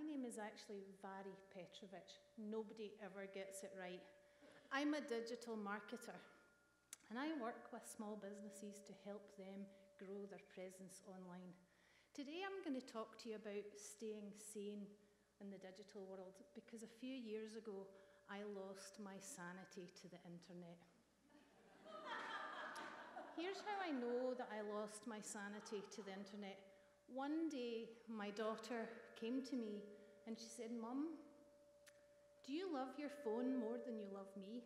name is actually Mhairi Petrovic. Nobody ever gets it right. I'm a digital marketer, and I work with small businesses to help them grow their presence online. Today I'm going to talk to you about staying sane in the digital world, because a few years ago I lost my sanity to the internet. Here's how I know that I lost my sanity to the internet. One day, my daughter came to me and she said, "Mum, do you love your phone more than you love me?"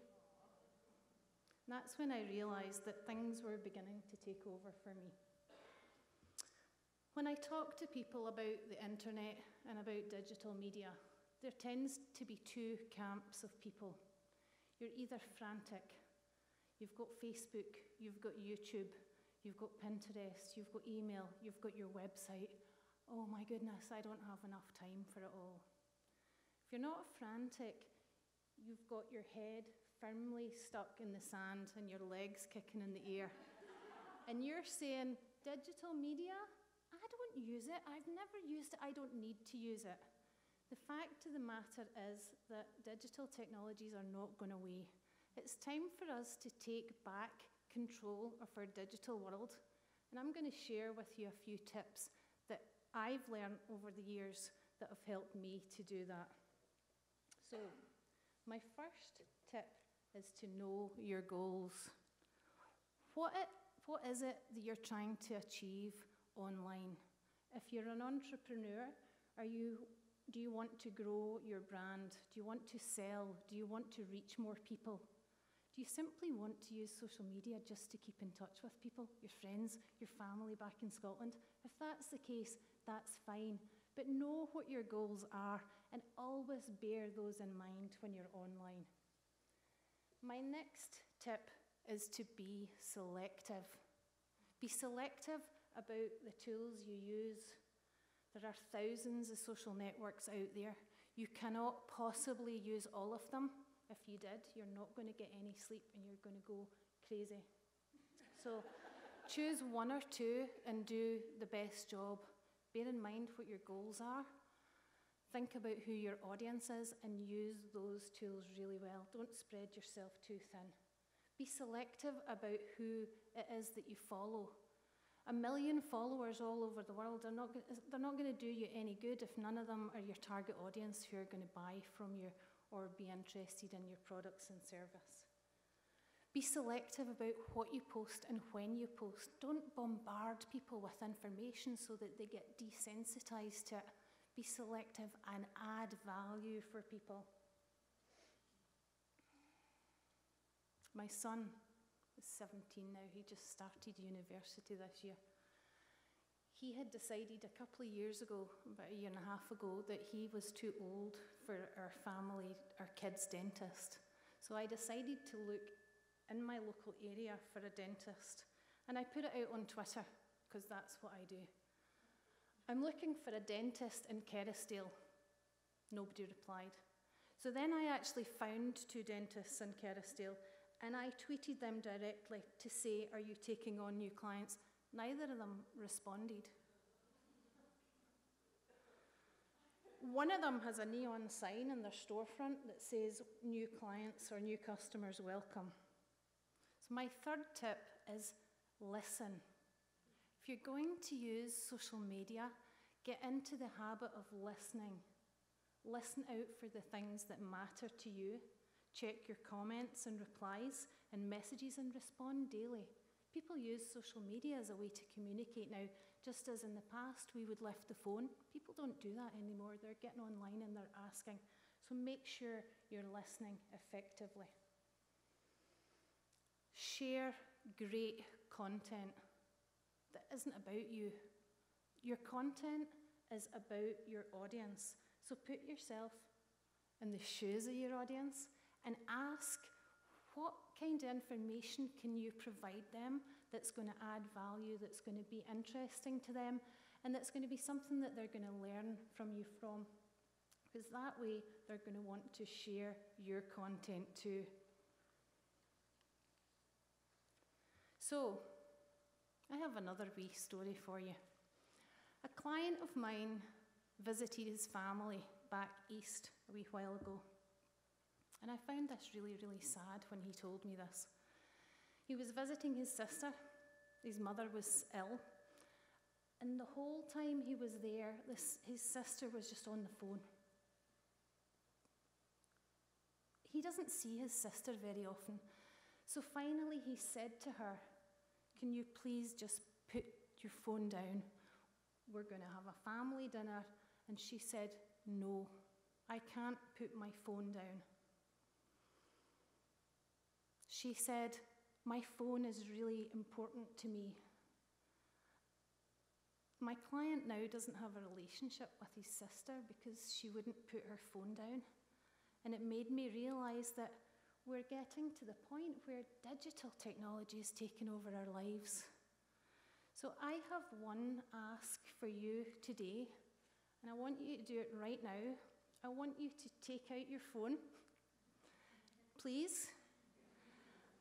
And that's when I realized that things were beginning to take over for me. When I talk to people about the internet and about digital media, there tends to be two camps of people. You're either frantic. You've got Facebook, you've got YouTube, you've got Pinterest, you've got email, you've got your website. Oh my goodness, I don't have enough time for it all. If you're not frantic, you've got your head firmly stuck in the sand and your legs kicking in the air. And you're saying, digital media? I don't use it. I've never used it. I don't need to use it. The fact of the matter is that digital technologies are not going away. It's time for us to take back control of our digital world. And I'm going to share with you a few tips that I've learned over the years that have helped me to do that. So, my first tip is to know your goals. What is it that you're trying to achieve online? If you're an entrepreneur, do you want to grow your brand? Do you want to sell? Do you want to reach more people? Do you simply want to use social media just to keep in touch with people, your friends, your family back in Scotland? If that's the case, that's fine. But know what your goals are and always bear those in mind when you're online. My next tip is to be selective. Be selective about the tools you use. There are thousands of social networks out there. You cannot possibly use all of them. If you did, you're not going to get any sleep and you're going to go crazy. So choose one or two and do the best job. Bear in mind what your goals are. Think about who your audience is and use those tools really well. Don't spread yourself too thin. Be selective about who it is that you follow. 1 million followers all over the world, they're not going to do you any good if none of them are your target audience who are going to buy from you or be interested in your products and service. Be selective about what you post and when you post. Don't bombard people with information so that they get desensitized to it. Be selective and add value for people. My son is 17 now. He just started university this year. He had decided a couple of years ago, about a year and a half ago, that he was too old for our family, our kids' dentist. So I decided to look in my local area for a dentist. And I put it out on Twitter, because that's what I do. I'm looking for a dentist in Kerrisdale. Nobody replied. So then I actually found 2 dentists in Kerrisdale, and I tweeted them directly to say, "Are you taking on new clients?" Neither of them responded. One of them has a neon sign in their storefront that says, "New clients or new customers welcome." So my third tip is listen. If you're going to use social media, get into the habit of listening. Listen out for the things that matter to you. Check your comments and replies and messages and respond daily. People use social media as a way to communicate now, just as in the past we would lift the phone. People don't do that anymore. They're getting online and they're asking. So make sure you're listening effectively. Share great content that isn't about you. Your content is about your audience. So put yourself in the shoes of your audience and ask, what kind of information can you provide them that's going to add value, that's going to be interesting to them, and that's going to be something that they're going to learn from you from? Because that way, they're going to want to share your content too. So, I have another wee story for you. A client of mine visited his family back east a wee while ago. And I found this really, really sad when he told me this. He was visiting his sister. His mother was ill. And the whole time he was there, his sister was just on the phone. He doesn't see his sister very often. So finally he said to her, "Can you please just put your phone down? We're going to have a family dinner." And she said, "No, I can't put my phone down." She said, "My phone is really important to me." My client now doesn't have a relationship with his sister because she wouldn't put her phone down. And it made me realise that we're getting to the point where digital technology is taking over our lives. So I have one ask for you today, and I want you to do it right now. I want you to take out your phone, please.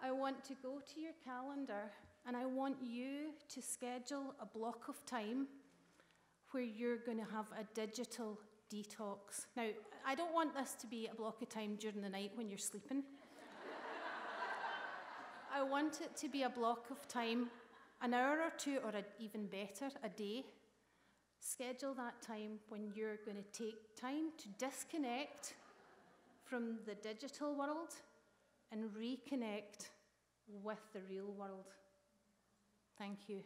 I want to go to your calendar, and I want you to schedule a block of time where you're going to have a digital detox. Now, I don't want this to be a block of time during the night when you're sleeping. I want it to be a block of time, an hour or two, or even better, a day. Schedule that time when you're going to take time to disconnect from the digital world and reconnect with the real world. Thank you.